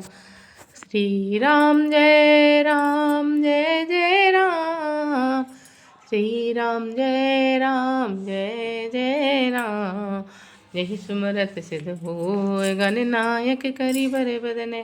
श्री राम जय राम जय जय राम, श्री राम जय राम जय जय राम। यही सुमरत सिद्ध होय, गणनायक करि बर बदन,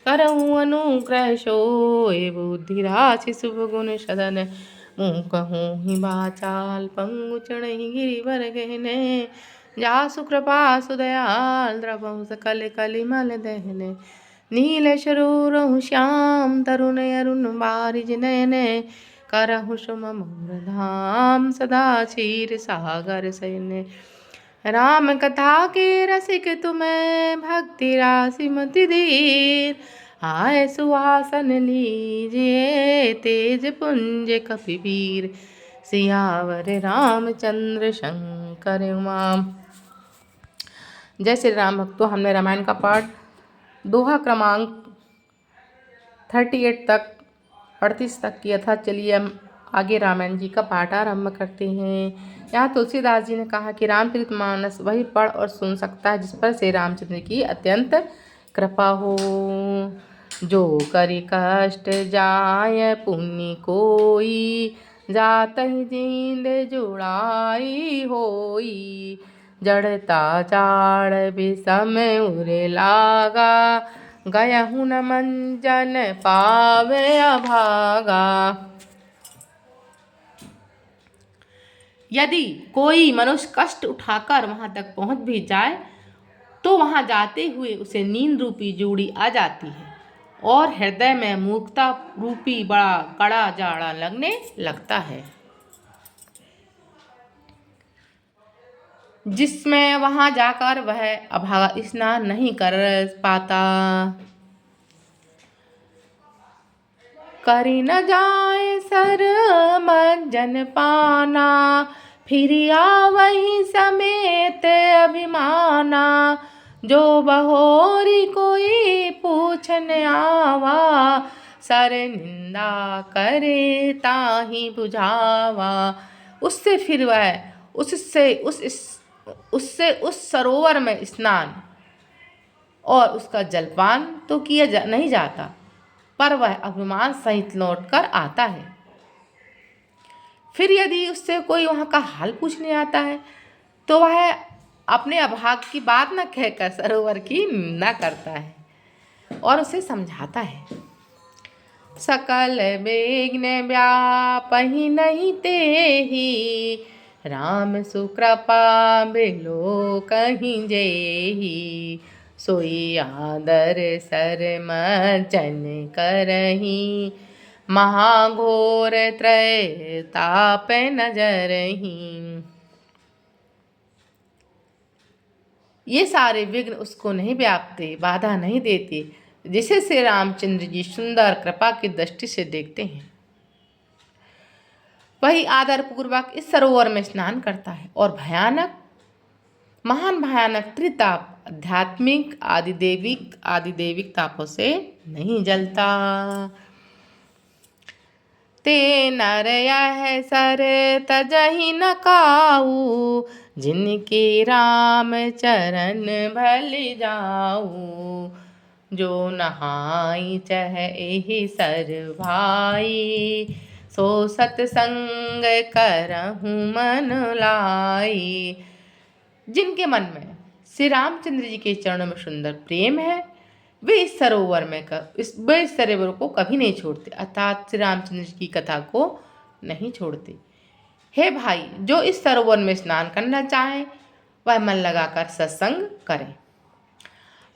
करहु अनुग्रह सोय, बुद्धि राशि शुभ गुण सदन। मुँह कहूँ ही बाचाल, पंगु चढ़हि गिरिवर गहने, जासु कृपा सुदयाल, द्रवहु सकल कलिमल दहने। नील शरूरहु श्याम, तरुण अरुण बारिज नयने, करहु सुम मधुर धाम, सदा क्षीर सागर सयने। राम कथा के रसिक तुम्हें, भक्ति राशि मति धीर, आए सुहासन लीजिए, तेज पुंज कपिवीर। सियावर रामचंद्र शंकर उमाम। जय श्री राम भक्तों, हमने रामायण का पाठ दोहा क्रमांक 38 तक 38 तक किया था। चलिए हम आगे रामायण जी का पाठ आरंभ करते हैं। यहाँ तुलसीदास जी ने कहा कि रामचरितमानस वही पढ़ और सुन सकता है जिस पर श्री रामचंद्र की अत्यंत कृपा हो। जो करि कष्ट जाय पुण्य कोई, जातहि जींद जुड़ाई होई। जड़ता चाड़ विषम उरे लागा, गयहु न मंजन पावे अभागा। यदि कोई मनुष्य कष्ट उठाकर वहां तक पहुंच भी जाए तो वहां जाते हुए उसे नींद रूपी जोड़ी आ जाती है और हृदय में मूर्खता रूपी बड़ा कड़ा जाड़ा लगने लगता है, जिसमें वहां जाकर वह अभागा स्नान नहीं कर पाता। करी न जाए सर मंजन पाना, फिर आवहि समेत अभिमाना। जो बहोरी कोई पूछन आवा, सर निंदा करे ताहि बुझावा। उससे फिर वह उससे उस सरोवर में स्नान और उसका जलपान तो किया नहीं जाता, पर वह अभिमान सहित लौटकर आता है। फिर यदि उससे कोई वहाँ का हाल पूछने आता है तो वह अपने अभाग की बात न कहकर सरोवर की निंदा करता है और उसे समझाता है। सकल बेग्न व्यापहि नहीं तेहि, राम सुकृपा बिलो कहीं जेहि। सोई आदर सर मर्जन करही, महाघोर त्रय ताप नजरही। ये सारे विघ्न उसको नहीं व्यापते, बाधा नहीं देते, जिसे श्री रामचंद्र जी सुंदर कृपा की दृष्टि से देखते हैं। वही आदर पूर्वक इस सरोवर में स्नान करता है और महान भयानक त्रिताप आध्यात्मिक आदिदेविक तापों से नहीं जलता। ते नर यह सर तजहि न काऊ, जिनके राम चरण भल जाऊ। जो नहाई चह एहि सर भाई, सो सतसंग करहु मन लाई। जिनके मन में श्री रामचंद्र जी के चरणों में सुंदर प्रेम है, वे इस सरोवर को कभी नहीं छोड़ते, अर्थात श्री रामचंद्र जी की कथा को नहीं छोड़ते। हे भाई, जो इस सरोवर में स्नान करना चाहे वह मन लगाकर सत्संग करें।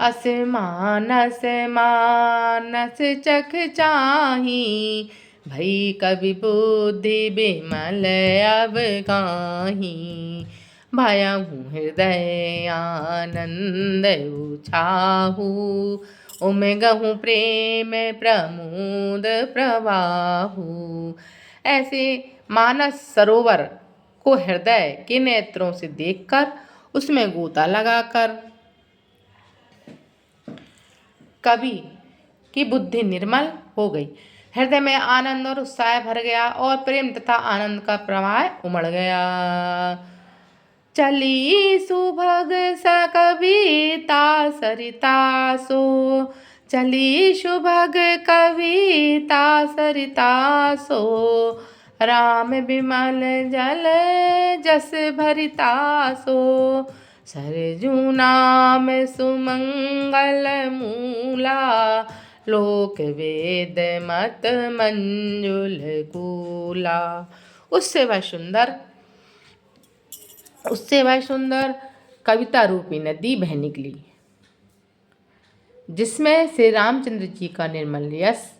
असमानस मानस चख चाही, भई कवि बुद्धि बिमल अब गाही। भयहु हृदय आनंद उछाहू, उमगहु प्रेम प्रमोद प्रवाहू। ऐसे मानस सरोवर को हृदय के नेत्रों से देखकर उसमें गोता लगाकर कवि की बुद्धि निर्मल हो गई, हृदय में आनंद और उत्साह भर गया और प्रेम तथा आनंद का प्रवाह उमड़ गया। चली सुभग सकविता सरिता सो, चली सुभग कविता सरिता सो, राम बिमल जल जस भरिता सो, सरजू नाम सुमंगल मूला, लोक वेद मत मंजुल कूला। उससे वह सुंदर कविता रूपी नदी बह निकली, जिसमें श्री रामचंद्र जी का निर्मल यश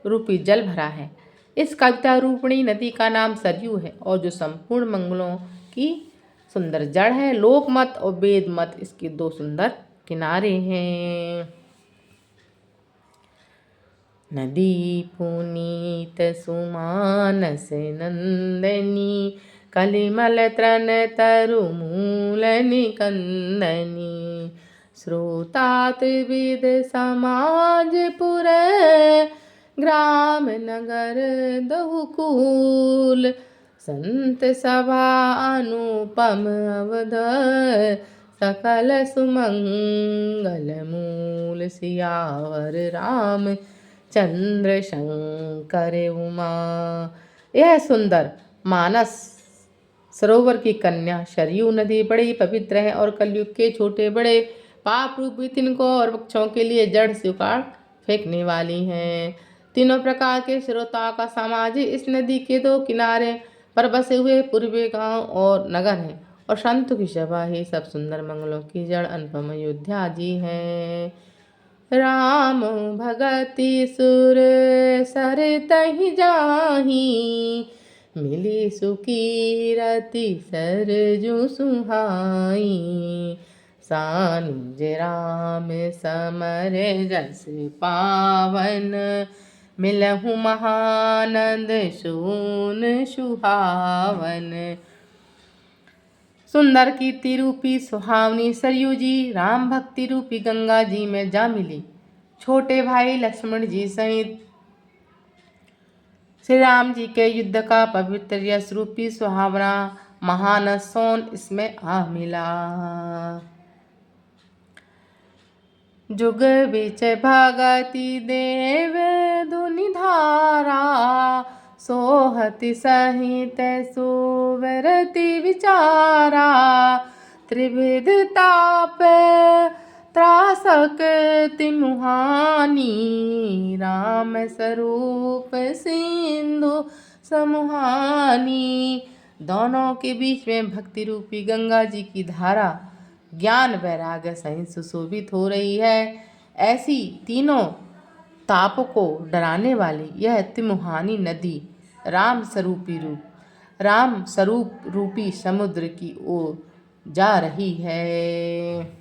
रूपी जल भरा है। इस कविता रूपिणी नदी का नाम सरयू है, और जो संपूर्ण मंगलों की सुंदर जड़ है। लोकमत और वेद मत इसके दो सुंदर किनारे हैं। नदी पुनीत सुमानस नंदनी, कलिमल त्रन तरु मूल निकंदनी, श्रोता त्रिविध समाज पुर, ग्राम नगर दहुकूल, संत सभा अनुपम अवध, सकल सुमंगल मूल, सियावर राम चंद्र शंकर उमा। यह सुंदर मानस सरोवर की कन्या सरयू नदी बड़ी पवित्र है, और कलयुग के छोटे बड़े पाप रूपी तिनको और वृक्षों के लिए जड़ से उखाड़ फेंकने वाली हैं। तीनों प्रकार के श्रोताओं का समाज इस नदी के दो किनारे पर बसे हुए पूर्वी गांव और नगर हैं, और संतों की सभा ही सब सुंदर मंगलों की जड़ अनुपम अयोध्या जी है। राम भगति सुर सरतहि जाहि, मिली सुकीरति सरजू सुहाई, सानुज राम समर जस पावन, मिलहु महानंद सून सुहावन। सुंदर कीर्ति रूपी सुहावनी सरयू जी राम भक्ति रूपी गंगा जी में जा मिली। छोटे भाई लक्ष्मण जी सहित श्री राम जी के युद्ध का पवित्र यश रूपी सुहावना महान सोन इसमें आ मिला। जुग बिच भगति देव धुनि धारा, सोहति सहित सुवरति विचारा, त्रिविध ताप त्रासक तिमुहानी, राम स्वरूप सिंधु समुहानी। दोनों के बीच में भक्ति रूपी गंगा जी की धारा ज्ञान वैराग्य सहित सुशोभित हो रही है। ऐसी तीनों तापों को डराने वाली यह तिमुहानी नदी राम स्वरूप रूपी समुद्र की ओर जा रही है।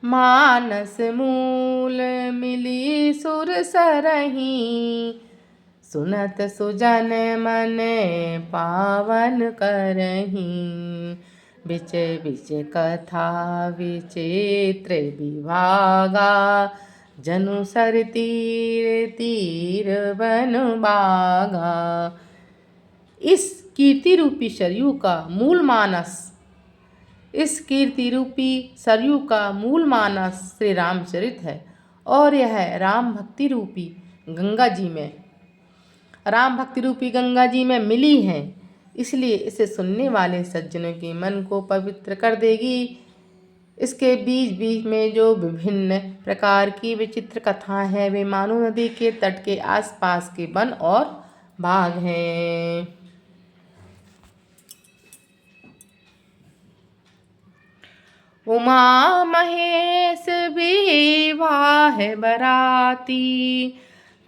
मानस मूल मिली सुर सरही, सुनत सुजन मन पावन करही, बिच बिच कथा विचित्र विभागा, जनु सर तीर तीर बन बागा। इस कीर्ति रूपी सरयू का मूल मानस श्री रामचरित है, और यह राम भक्ति रूपी गंगा जी में मिली है, इसलिए इसे सुनने वाले सज्जनों के मन को पवित्र कर देगी। इसके बीच बीच में जो विभिन्न प्रकार की विचित्र कथाएं हैं, वे मानो नदी के तट के आसपास के वन और बाग हैं। उमा महेश विवाह बराती,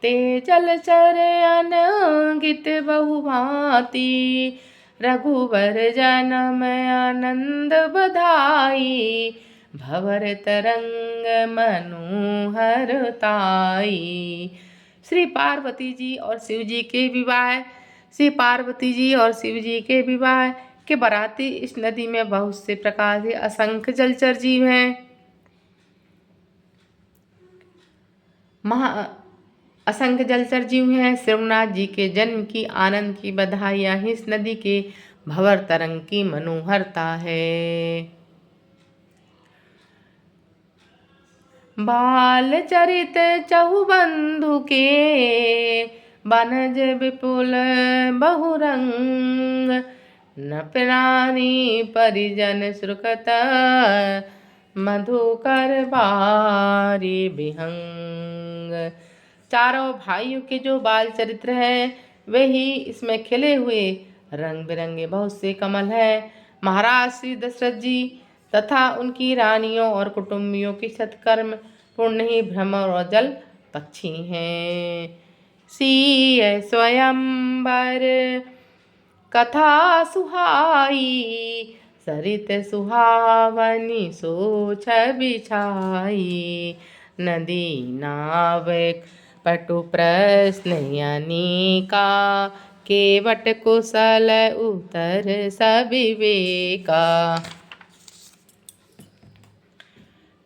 ते जलचर अनगित बहुभांति, रघुवर जन्म आनंद बधाई, भवर तरंग मनोहर ताई। श्री पार्वती जी और शिव जी के विवाह के बराती इस नदी में बहुत से प्रकार के असंख्य जलचर जीव हैं। श्रीनाथ जी के जन्म की आनंद की बधाइयाँ ही इस नदी के भंवर तरंग की मनोहरता है। बाल चरित चहुबंधु के, बनज विपुल बहुरंग, न प्राणी परिजन सुरकत, मधुकर बारी विहंग। चारों भाइयों के जो बाल चरित्र है वे ही इसमें खिले हुए रंग बिरंगे बहुत से कमल है। महाराज श्री दशरथ जी तथा उनकी रानियों और कुटुंबियों के सत्कर्म पुण्य ही भ्रमर और जल पक्षी हैं। सीय स्वयंवर कथा सुहाई, सरित सुहावनी सोच बिछाई, नदी नाव पटु प्रश्न अनेका, केवट कुशल उत्तर सविवेका।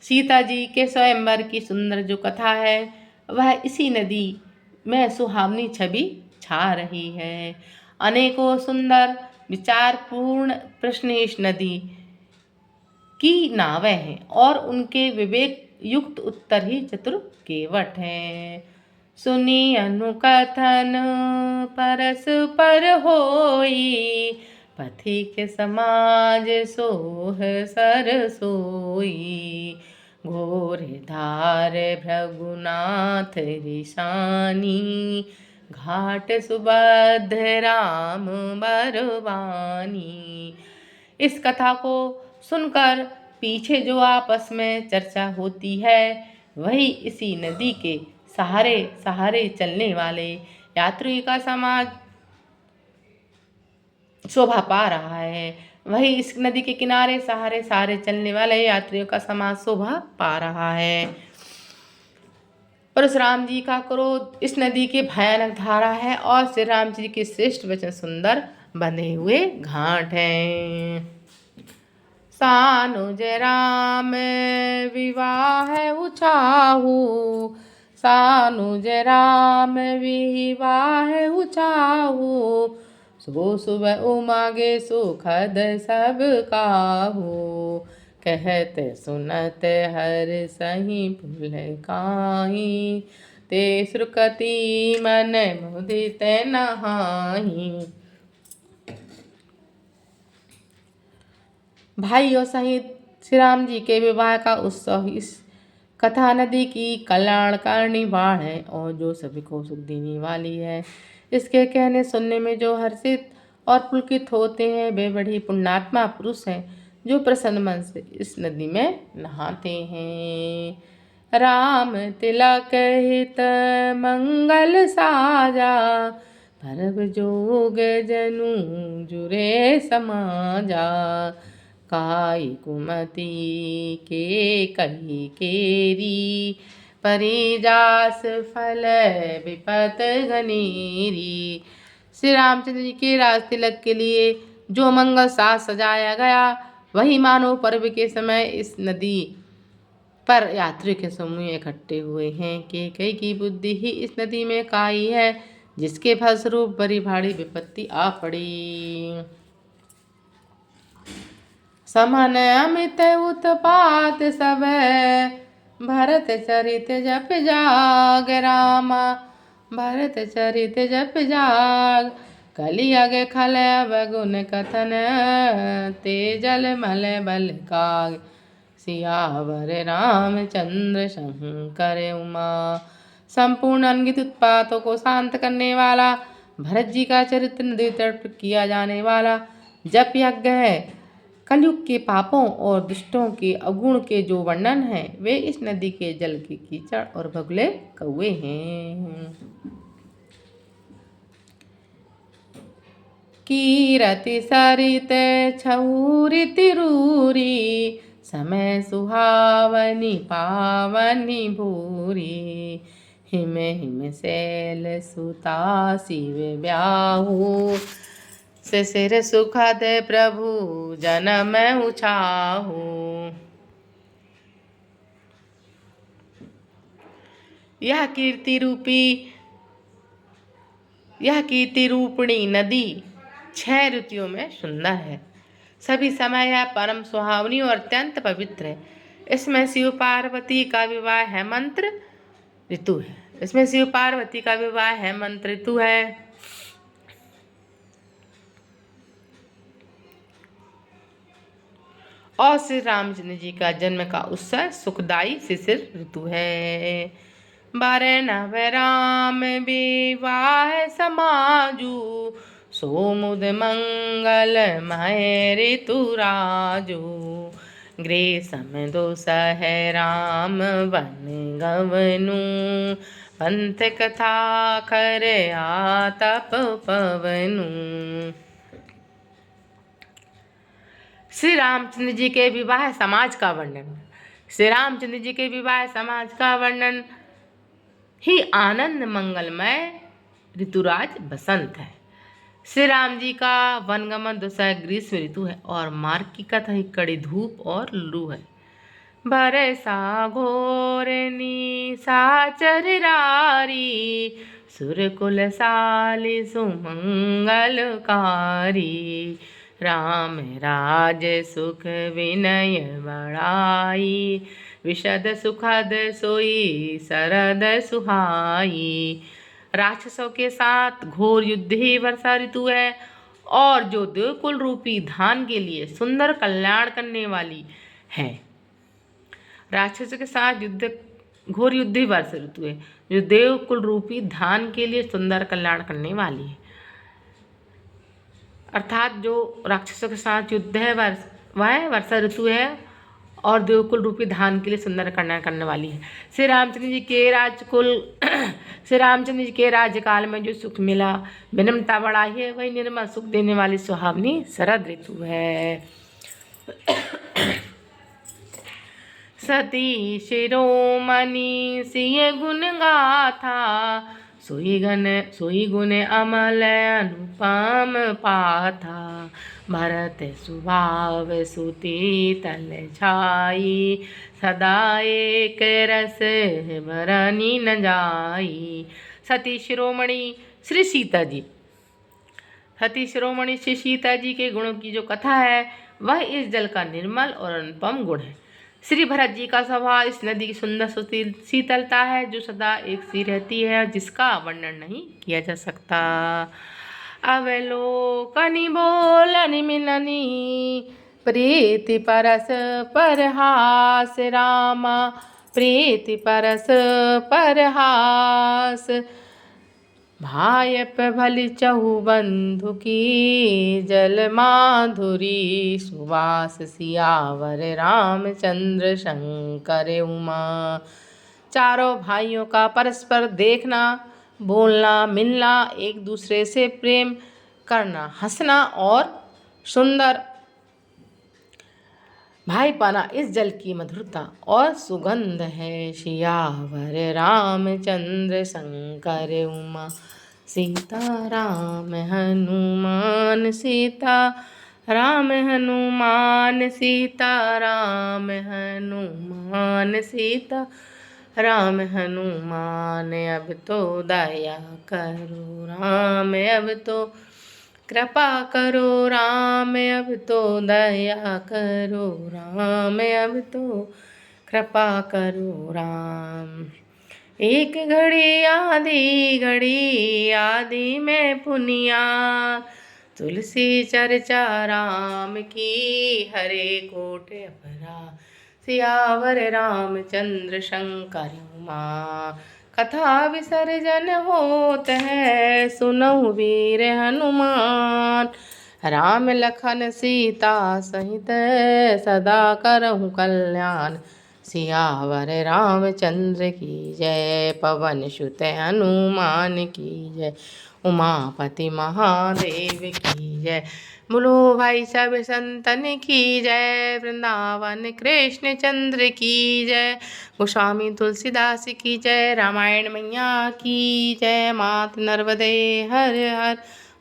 सीता जी के स्वयंवर की सुंदर जो कथा है वह इसी नदी में सुहावनी छवि छा रही है। अनेकों सुंदर विचारपूर्ण प्रश्न इस नदी की नावें हैं और उनके विवेक युक्त उत्तर ही चतुर केवट हैं। सुनी अनुकथन परस्पर होई, पथिक समाज सोह सरसोई, घोर धार भृगुनाथ ऋषानी, घाट सुभद्र राम बरवानी। इस कथा को सुनकर पीछे जो आपस में चर्चा होती है वही इसी नदी के सहारे सहारे चलने वाले यात्री का समाज शोभा पा रहा है। वही इस नदी के किनारे सहारे सहारे चलने वाले यात्रियों का समाज शोभा पा रहा है। परशुराम जी का क्रोध इस नदी की भयानक धारा है और श्री राम जी के श्रेष्ठ वचन सुंदर बंधे हुए घाट हैं। सानुज राम विवाह उछाहू, सानुज राम विवाह उछाहू, सुबह सुबह उमागे सुखद सब काहू, कहत सुनत हर सही पुलकाई, ते सुरकति मन मुदित नहाई। भाइयों सहित श्री राम जी के विवाह का उत्सव इस कथा नदी की कल्याणकारिणी बाढ़ है और जो सभी को सुख देने वाली है। इसके कहने सुनने में जो हर्षित और पुलकित होते हैं वे बड़ी पुण्यात्मा पुरुष हैं जो प्रसन्न मन से इस नदी में नहाते हैं। राम तिलक हित मंगल साजा, परब जोग जनु जुरे समाजा, काई कुमति के कही केरी, परिजास फल विपत घनेरी। श्री रामचंद्र जी के राज तिलक के लिए जो मंगल साज सजाया गया वही मानव पर्व के समय इस नदी पर यात्री के समूह इकट्ठे हुए हैं कि कई की बुद्धि ही इस नदी में काई है जिसके फलस्वरूप बड़ी भारी विपत्ति आ पड़ी। समन अमित उत्पात सब, भरत चरित जप जाग रामा, भरत चरित जप जाग, कलियुग खल अवगुण कथन, तेजल मल बल काग, सियावर रामचंद्र शंकर उमा। संपूर्ण अनगित उत्पातों को शांत करने वाला भरत जी का चरित्र नदी तट किया जाने वाला जप यज्ञ है। कलयुग के पापों और दुष्टों के अवगुण के जो वर्णन है वे इस नदी के जल के कीचड़ और बगुले कौए हैं। कीरति सरित छऊरिति रूरी, समय सुहावनी पावनी भूरी, हिम हिम शैल सुता शिव ब्याहू, सिर सुखद प्रभु जनम उछाहू। यह कीर्ति रूपिणी नदी 6 ऋतुओं में सुंदर है। सभी समय यह परम सुहावनी और अत्यंत पवित्र है। इसमें शिव पार्वती का विवाह है मंत्र ऋतु है। इसमें शिव पार्वती का विवाह है मंत्र ऋतु है। और श्री रामचंद्र जी का जन्म का उत्सव सुखदाई शिशिर ऋतु है। 12 नव राम विवाह समाजू, सोमुद मंगल मय ऋतु राजू। ग्रीष्म दोसह राम वन गवनु, पंथ कथा कर आतप पवनु। श्री रामचंद्र जी के विवाह समाज का वर्णन। श्री रामचंद्र जी के विवाह समाज का वर्णन ही आनंद मंगलमय ऋतुराज बसंत है। श्री राम जी का वनगमन दुसह ग्रीष्म ऋतु है और मार्ग की कथा ही कड़ी धूप और लू है। बरसा घोर निशाचर रारी, सुरकुल साली सुमंगलकारी। राम राज सुख विनय बड़ाई, विशद सुखद सोई सरद सुहाई। राक्षसों के साथ घोर युद्ध ही वर्षा ऋतु है और जो देवकुल रूपी धान के लिए सुंदर कल्याण करने वाली है। राक्षसों के साथ घोर युद्ध ही वर्षा ऋतु है जो देवकुल रूपी धान के लिए सुंदर कल्याण करने वाली है। अर्थात जो राक्षसों के साथ युद्ध है वह वर्षा ऋतु है और देवकुल रूपी धान के लिए सुंदर कल्याण करने वाली है। श्री रामचंद्र जी के राज्यकाल में जो सुख मिला, विनम्रता बढ़ाई है, वही निर्मल सुख देने वाली सुहावनी शरद ऋतु है। सती शिरोमणि सिय गुण गाथा, सोई गुण अमल अनुपम पाथा। भरत स्वभाव सुती तल छाई, सदा एक रस भरनी न जाई। सती शिरोमणि श्री सीता जी, सती शिरोमणि श्री सीता जी के गुणों की जो कथा है वह इस जल का निर्मल और अनुपम गुण है। श्री भरत जी का स्वभाव इस नदी की सुंदर शीतलता है जो सदा एक सी रहती है, जिसका वर्णन नहीं किया जा सकता। अवलोकनी बोलनी मिलनी, प्रीति परस परहास रामा, प्रीति परस परहास। भायप भली चहु बंधु की, जल माधुरी सुवास। सियावर रामचंद्र शंकर उमा। चारों भाइयों का परस्पर देखना, बोलना, मिलना, एक दूसरे से प्रेम करना, हंसना और सुंदर भाईपाना इस जल की मधुरता और सुगंध है। सियावर रामचंद्र शंकर उमा, सीता राम हनुमान। सीता राम हनुमान, सीता राम हनुमान। सीता राम हनुमान, अब तो दया करो राम, अब तो कृपा करो राम, अब तो दया करो राम, अब तो कृपा करो राम। एक घड़ी आदि में पुनिया, तुलसी चर्चा राम की, हरे कोट अपरा। सियावर रामचंद्र शंकर उमा। कथा विसर्जन होत है, सुनऊ वीर हनुमान। राम लखन सीता सहित, सदा करहु कल्याण। सियावर रामचंद्र की जय, पवन सुत हनुमान की जय, उमापति महादेव की जय। बोलो भाई सब संतन की जय, वृंदावन कृष्ण चंद्र की जय, गोस्वामी तुलसीदास की जय, रामायण मैया की जय। मात नर्मदे हर हर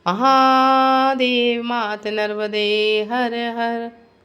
महादेव, मात नर्मदे हर हर।